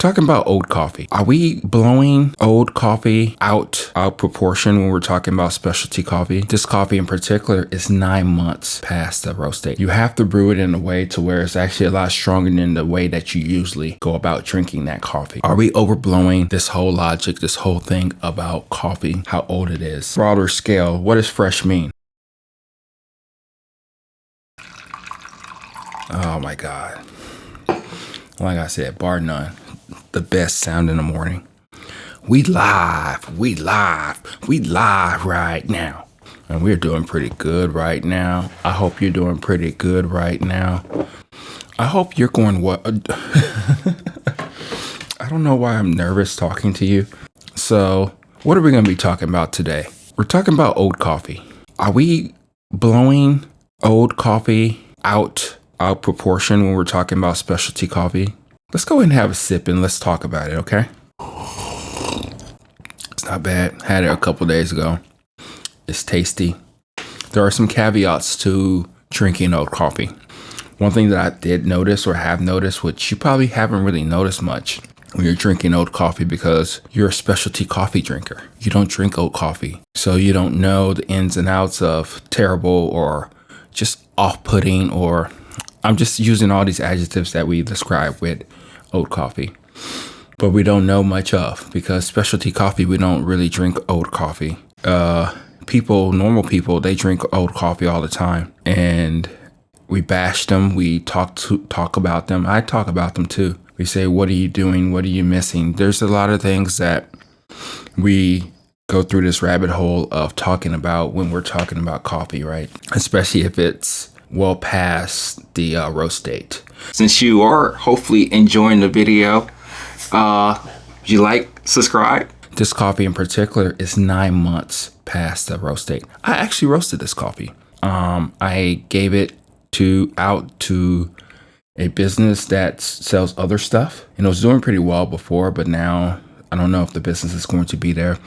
talking about old coffee. Are we blowing old coffee out proportion when we're talking about specialty coffee? This coffee in particular is 9 months past the roast date. You have to brew it in a way to where it's actually a lot stronger than the way that you usually go about drinking that coffee. Are we overblowing this whole logic, this whole thing about coffee, how old it is? Broader scale, what does fresh mean? Oh my God. Like I said, bar none, the best sound in the morning. We live right now. And we're doing pretty good right now. I hope you're doing pretty good right now. I hope you're going what? I don't know why I'm nervous talking to you. So what are we going to be talking about today? We're talking about old coffee. Are we blowing old coffee out proportion when we're talking about specialty coffee? Let's go ahead and have a sip and let's talk about it, okay? It's not bad. Had it a couple days ago. It's tasty. There are some caveats to drinking old coffee. One thing that I did notice or have noticed, which you probably haven't really noticed much when you're drinking old coffee because you're a specialty coffee drinker. You don't drink old coffee. So you don't know the ins and outs of terrible or just off-putting, or I'm just using all these adjectives that we describe with old coffee, but we don't know much of, because specialty coffee, we don't really drink old coffee. Normal people, they drink old coffee all the time, and we bash them. We talk about them. I talk about them too. We say, what are you doing? What are you missing? There's a lot of things that we go through this rabbit hole of talking about when we're talking about coffee, right? Especially if it's well past the roast date. Since you are hopefully enjoying the video, you like, subscribe. This coffee in particular is 9 months past the roast date. I actually roasted this coffee. I gave it out to a business that sells other stuff, and it was doing pretty well before, but now I don't know if the business is going to be there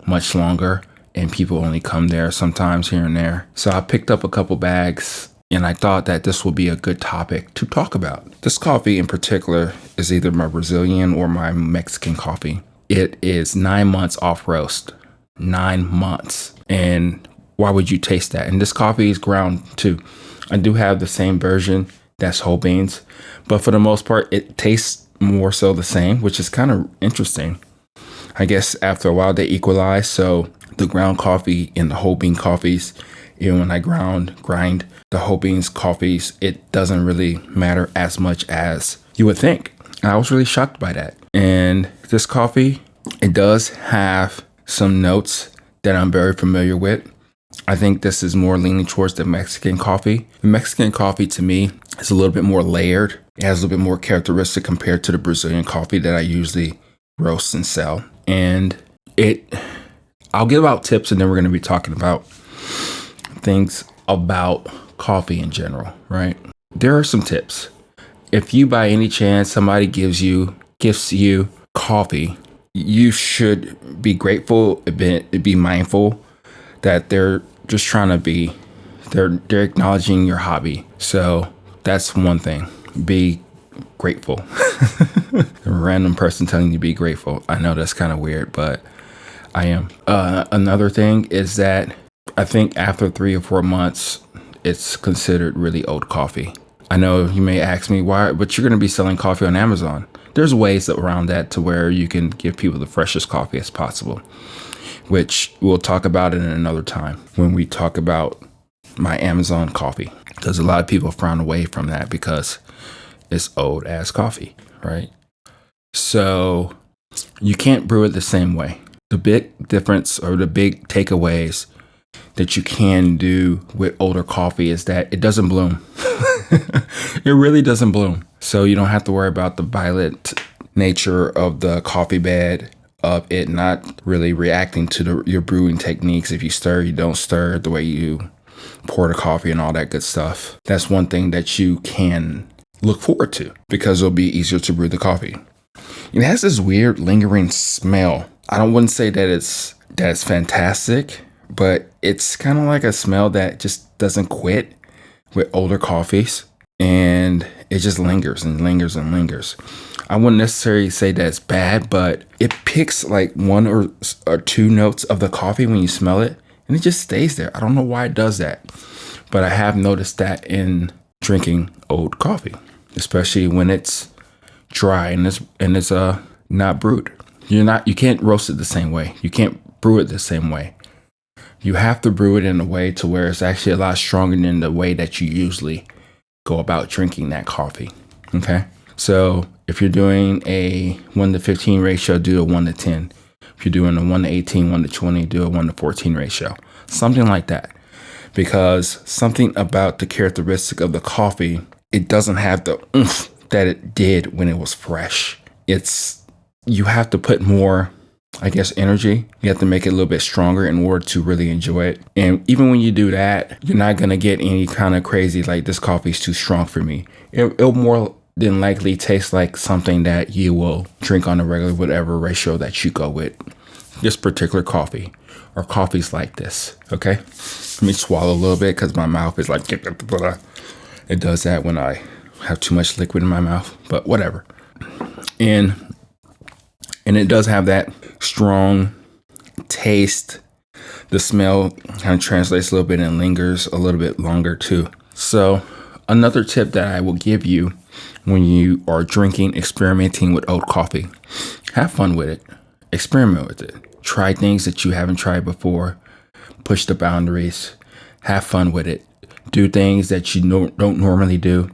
much longer, and people only come there sometimes here and there. So I picked up a couple bags, and I thought that this would be a good topic to talk about. This coffee in particular is either my Brazilian or my Mexican coffee. It is 9 months off roast. 9 months. And why would you taste that? And this coffee is ground too. I do have the same version that's whole beans, but for the most part, it tastes more so the same, which is kind of interesting. I guess after a while they equalize. So the ground coffee and the whole bean coffees, even when I grind the whole beans coffees, it doesn't really matter as much as you would think. And I was really shocked by that. And this coffee, it does have some notes that I'm very familiar with. I think this is more leaning towards the Mexican coffee. The Mexican coffee to me is a little bit more layered. It has a little bit more characteristic compared to the Brazilian coffee that I usually roast and sell. And I'll give out tips, and then we're going to be talking about things about coffee in general, right? There are some tips. If you by any chance somebody gifts you coffee, you should be grateful, be mindful that they're just trying to be, they're acknowledging your hobby. So that's one thing. Be grateful. A random person telling you to be grateful. I know that's kind of weird, but I am. Another thing is that I think after 3 or 4 months, it's considered really old coffee. I know you may ask me why, but you're going to be selling coffee on Amazon. There's ways around that to where you can give people the freshest coffee as possible, which we'll talk about it in another time when we talk about my Amazon coffee, because a lot of people frown away from that because it's old ass coffee, right? So you can't brew it the same way. The big difference or the big takeaways that you can do with older coffee is that it doesn't bloom. It really doesn't bloom. So you don't have to worry about the violet nature of the coffee bed, of it not really reacting to your brewing techniques. If you stir, you don't stir, the way you pour the coffee and all that good stuff. That's one thing that you can look forward to because it'll be easier to brew the coffee. It has this weird lingering smell. I wouldn't say that it's fantastic, but it's kind of like a smell that just doesn't quit with older coffees. And it just lingers and lingers and lingers. I wouldn't necessarily say that's bad, but it picks like one or two notes of the coffee when you smell it, and it just stays there. I don't know why it does that, but I have noticed that in drinking old coffee, especially when it's dry and it's not brewed. You can't roast it the same way. You can't brew it the same way. You have to brew it in a way to where it's actually a lot stronger than the way that you usually go about drinking that coffee. Okay. So if you're doing a 1 to 15 ratio, do a 1 to 10. If you're doing a 1 to 18, 1 to 20, do a 1 to 14 ratio. Something like that. Because something about the characteristic of the coffee, it doesn't have the oomph that it did when it was fresh. You have to put more, I guess, energy. You have to make it a little bit stronger in order to really enjoy it. And even when you do that, you're not going to get any kind of crazy, like this coffee is too strong for me. It'll more than likely taste like something that you will drink on a regular, whatever ratio that you go with. This particular coffee or coffees like this. Okay. Let me swallow a little bit because my mouth is like, it does that when I have too much liquid in my mouth, but whatever. And it does have that strong taste. The smell kind of translates a little bit and lingers a little bit longer too. So another tip that I will give you when you are drinking, experimenting with oat coffee, have fun with it. Experiment with it. Try things that you haven't tried before. Push the boundaries. Have fun with it. Do things that you don't normally do.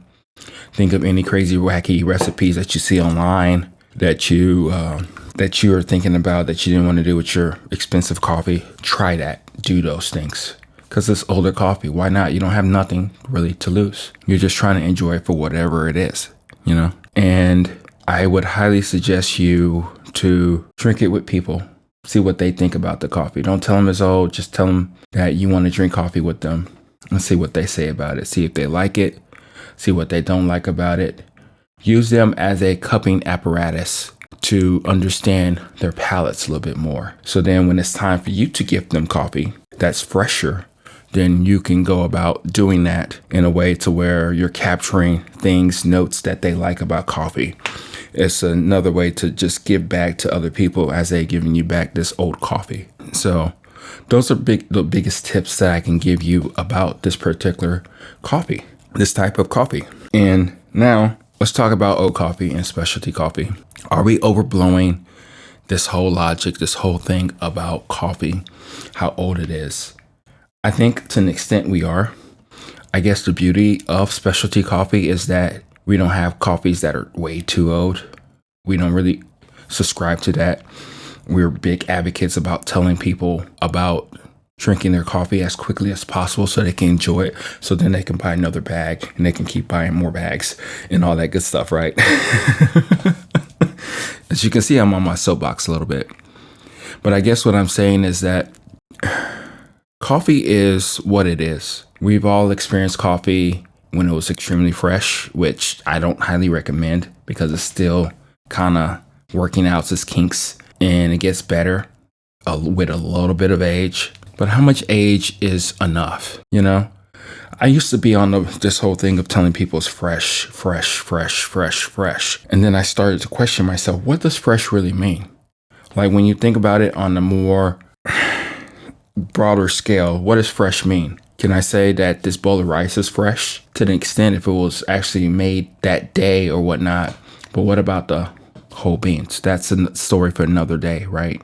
Think of any crazy, wacky recipes that you see online that you are thinking about that you didn't want to do with your expensive coffee. Try that. Do those things. Because it's older coffee. Why not? You don't have nothing really to lose. You're just trying to enjoy it for whatever it is, you know? And I would highly suggest you to drink it with people. See what they think about the coffee. Don't tell them it's old. Just tell them that you want to drink coffee with them and see what they say about it. See if they like it. See what they don't like about it. Use them as a cupping apparatus to understand their palates a little bit more. So then when it's time for you to give them coffee that's fresher, then you can go about doing that in a way to where you're capturing notes that they like about coffee. It's another way to just give back to other people as they're giving you back this old coffee. So those are the biggest tips that I can give you about this particular coffee, this type of coffee. And now let's talk about oat coffee and specialty coffee. Are we overblowing this whole logic, this whole thing about coffee, how old it is? I think to an extent we are. I guess the beauty of specialty coffee is that we don't have coffees that are way too old. We don't really subscribe to that. We're big advocates about telling people about drinking their coffee as quickly as possible so they can enjoy it. So then they can buy another bag and they can keep buying more bags and all that good stuff, right? As you can see, I'm on my soapbox a little bit. But I guess what I'm saying is that coffee is what it is. We've all experienced coffee when it was extremely fresh, which I don't highly recommend because it's still kind of working out its kinks, and it gets better with a little bit of age. But how much age is enough? You know, I used to be on this whole thing of telling people it's fresh. And then I started to question myself, what does fresh really mean? Like when you think about it on a more broader scale, what does fresh mean? Can I say that this bowl of rice is fresh? To an extent, if it was actually made that day or whatnot. But what about the whole beans? That's a story for another day, right?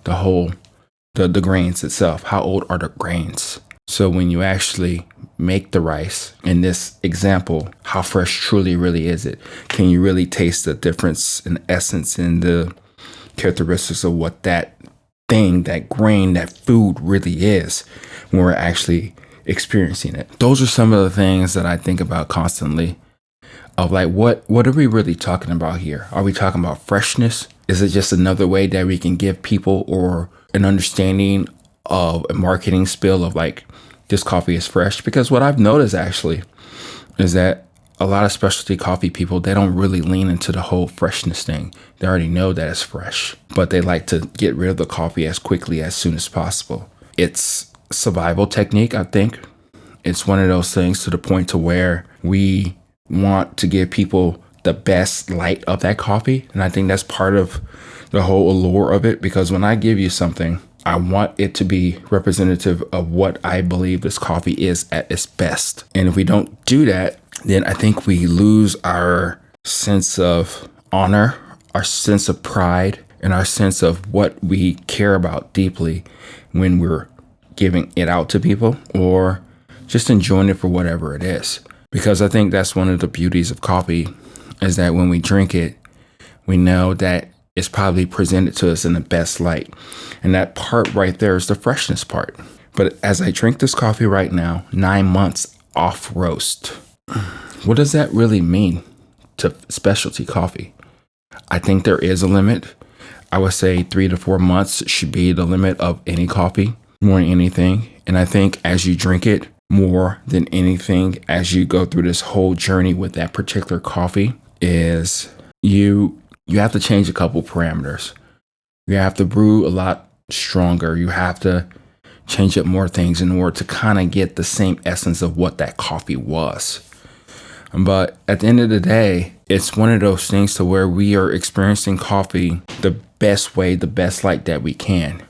The grains itself. How old are the grains? So when you actually make the rice, in this example, how fresh truly really is it? Can you really taste the difference in essence in the characteristics of what that thing, that grain, that food really is when we're actually experiencing it? Those are some of the things that I think about constantly of like, what are we really talking about here? Are we talking about freshness? Is it just another way that we can give people or an understanding of a marketing spill of like, this coffee is fresh? Because what I've noticed actually is that a lot of specialty coffee people, they don't really lean into the whole freshness thing. They already know that it's fresh, but they like to get rid of the coffee as quickly as soon as possible. It's survival technique, I think. It's one of those things to the point to where we want to give people the best light of that coffee. And I think that's part of the whole allure of it, because when I give you something, I want it to be representative of what I believe this coffee is at its best. And if we don't do that, then I think we lose our sense of honor, our sense of pride, and our sense of what we care about deeply when we're giving it out to people or just enjoying it for whatever it is. Because I think that's one of the beauties of coffee, is that when we drink it, we know that it's probably presented to us in the best light. And that part right there is the freshness part. But as I drink this coffee right now, 9 months off roast, what does that really mean to specialty coffee? I think there is a limit. I would say 3 to 4 months should be the limit of any coffee, more than anything. And I think as you drink it, more than anything, as you go through this whole journey with that particular coffee, is you have to change a couple parameters. You have to brew a lot stronger. You have to change up more things in order to kind of get the same essence of what that coffee was. But at the end of the day, it's one of those things to where we are experiencing coffee the best way, the best light that we can.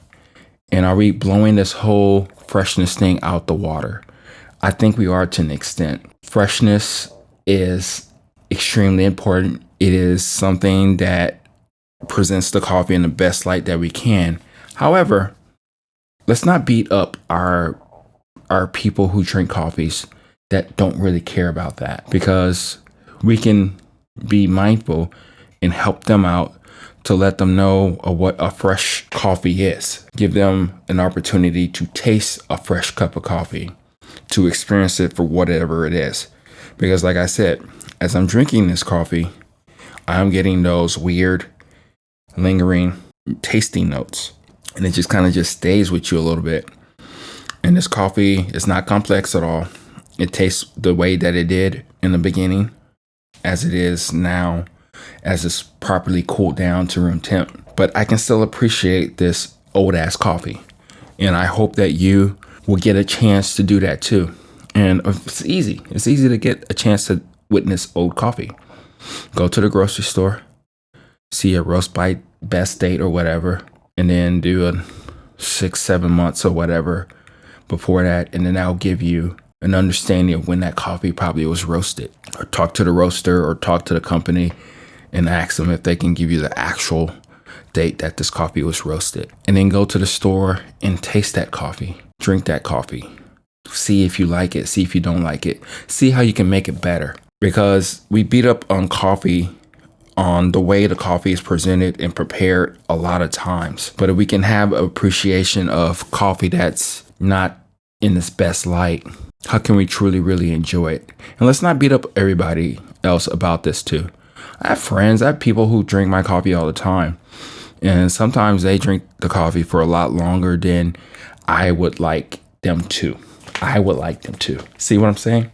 And are we blowing this whole freshness thing out the water? I think we are, to an extent. Freshness is extremely important. It is something that presents the coffee in the best light that we can. However, let's not beat up our people who drink coffees that don't really care about that, because we can be mindful and help them out to let them know what a fresh coffee is. Give them an opportunity to taste a fresh cup of coffee, to experience it for whatever it is. Because like I said, as I'm drinking this coffee, I'm getting those weird, lingering tasting notes. And it just kind of just stays with you a little bit. And this coffee is not complex at all. It tastes the way that it did in the beginning, as it is now, as it's properly cooled down to room temp. But I can still appreciate this old ass coffee. And I hope that you will get a chance to do that too. And it's easy. It's easy to get a chance to witness old coffee. Go to the grocery store, see a roast by best date or whatever, and then do a 6-7 months or whatever before that. And then that'll give you an understanding of when that coffee probably was roasted. Or talk to the roaster or talk to the company and ask them if they can give you the actual date that this coffee was roasted. And then go to the store and taste that coffee, drink that coffee, see if you like it, see if you don't like it, see how you can make it better. Because we beat up on coffee, on the way the coffee is presented and prepared a lot of times. But if we can have appreciation of coffee that's not in its best light, how can we truly, really enjoy it? And let's not beat up everybody else about this too. I have friends, I have people who drink my coffee all the time. And sometimes they drink the coffee for a lot longer than I would like them to. See what I'm saying?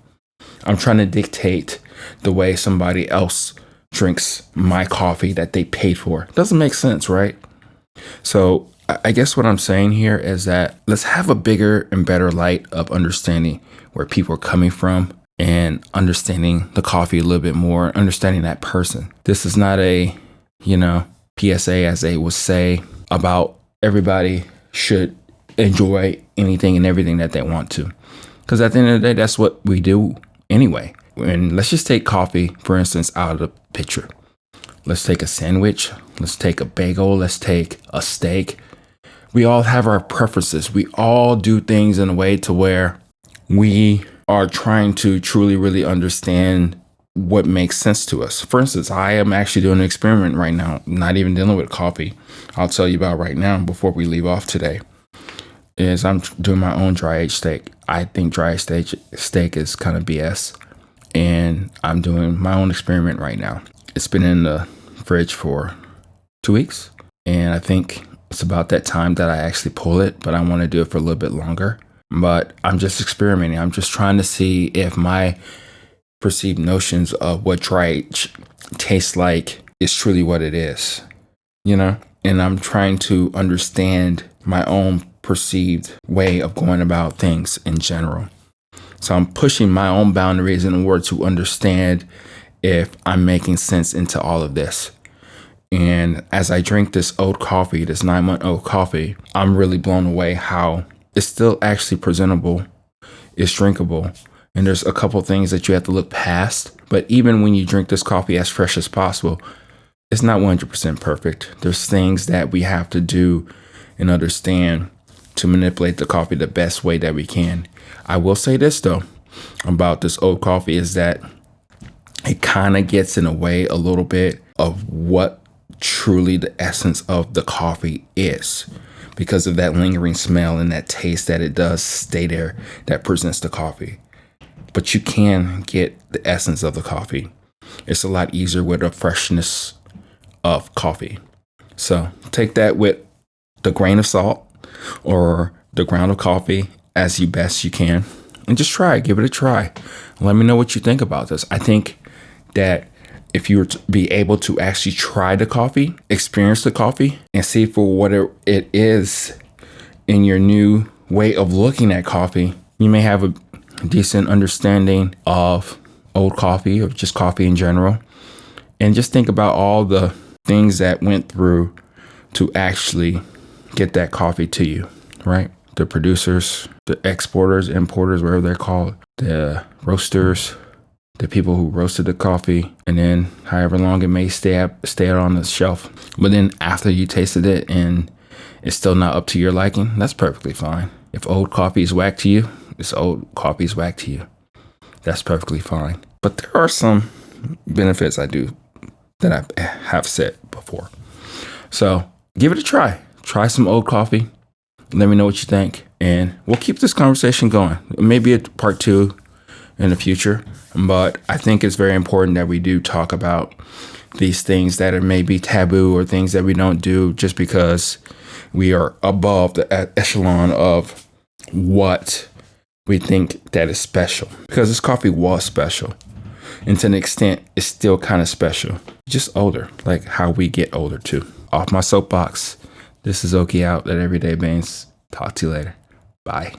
I'm trying to dictate the way somebody else drinks my coffee that they paid for. Doesn't make sense, right? So I guess what I'm saying here is that let's have a bigger and better light of understanding where people are coming from and understanding the coffee a little bit more, understanding that person. This is not a, PSA, as they would say, about everybody should enjoy anything and everything that they want to. Because at the end of the day, that's what we do anyway. And let's just take coffee, for instance, out of the picture. Let's take a sandwich. Let's take a bagel. Let's take a steak. We all have our preferences. We all do things in a way to where we are trying to truly, really understand what makes sense to us. For instance, I am actually doing an experiment right now, not even dealing with coffee. I'll tell you about right now before we leave off today. Is I'm doing my own dry aged steak. I think dry aged steak is kind of BS. And I'm doing my own experiment right now. It's been in the fridge for 2 weeks. And I think it's about that time that I actually pull it, but I want to do it for a little bit longer. But I'm just experimenting. I'm just trying to see if my perceived notions of what dry aged tastes like is truly what it is, And I'm trying to understand my own perceived way of going about things in general. So I'm pushing my own boundaries in order to understand if I'm making sense into all of this. And as I drink this old coffee, this 9-month-old coffee, I'm really blown away how it's still actually presentable, it's drinkable. And there's a couple things that you have to look past. But even when you drink this coffee as fresh as possible, it's not 100% perfect. There's things that we have to do and understand to manipulate the coffee the best way that we can. I will say this though about this old coffee is that it kind of gets in the way a little bit of what truly the essence of the coffee is, because of that lingering smell and that taste that it does stay there that presents the coffee. But you can get the essence of the coffee. It's a lot easier with a freshness of coffee. So take that with the grain of salt or the ground of coffee as you best you can, and just try it. Give it a try. Let me know what you think about this. I think that if you were to be able to actually try the coffee, experience the coffee, and see for what it is in your new way of looking at coffee, you may have a decent understanding of old coffee or just coffee in general. And just think about all the things that went through to actually get that coffee to you, right? The producers, the exporters, importers, whatever they're called, the roasters, the people who roasted the coffee, and then however long it may stay out on the shelf. But then after you tasted it and it's still not up to your liking, that's perfectly fine. If old coffee is whack to you, it's old coffee is whack to you. That's perfectly fine. But there are some benefits that I have said before. So give it a try. Try some old coffee. Let me know what you think. And we'll keep this conversation going. Maybe a part 2 in the future. But I think it's very important that we do talk about these things that are maybe taboo or things that we don't do just because we are above the echelon of what we think that is special. Because this coffee was special. And to an extent, it's still kind of special. Just older, like how we get older too. Off my soapbox. This is Oki out at Everyday Beans. Talk to you later. Bye.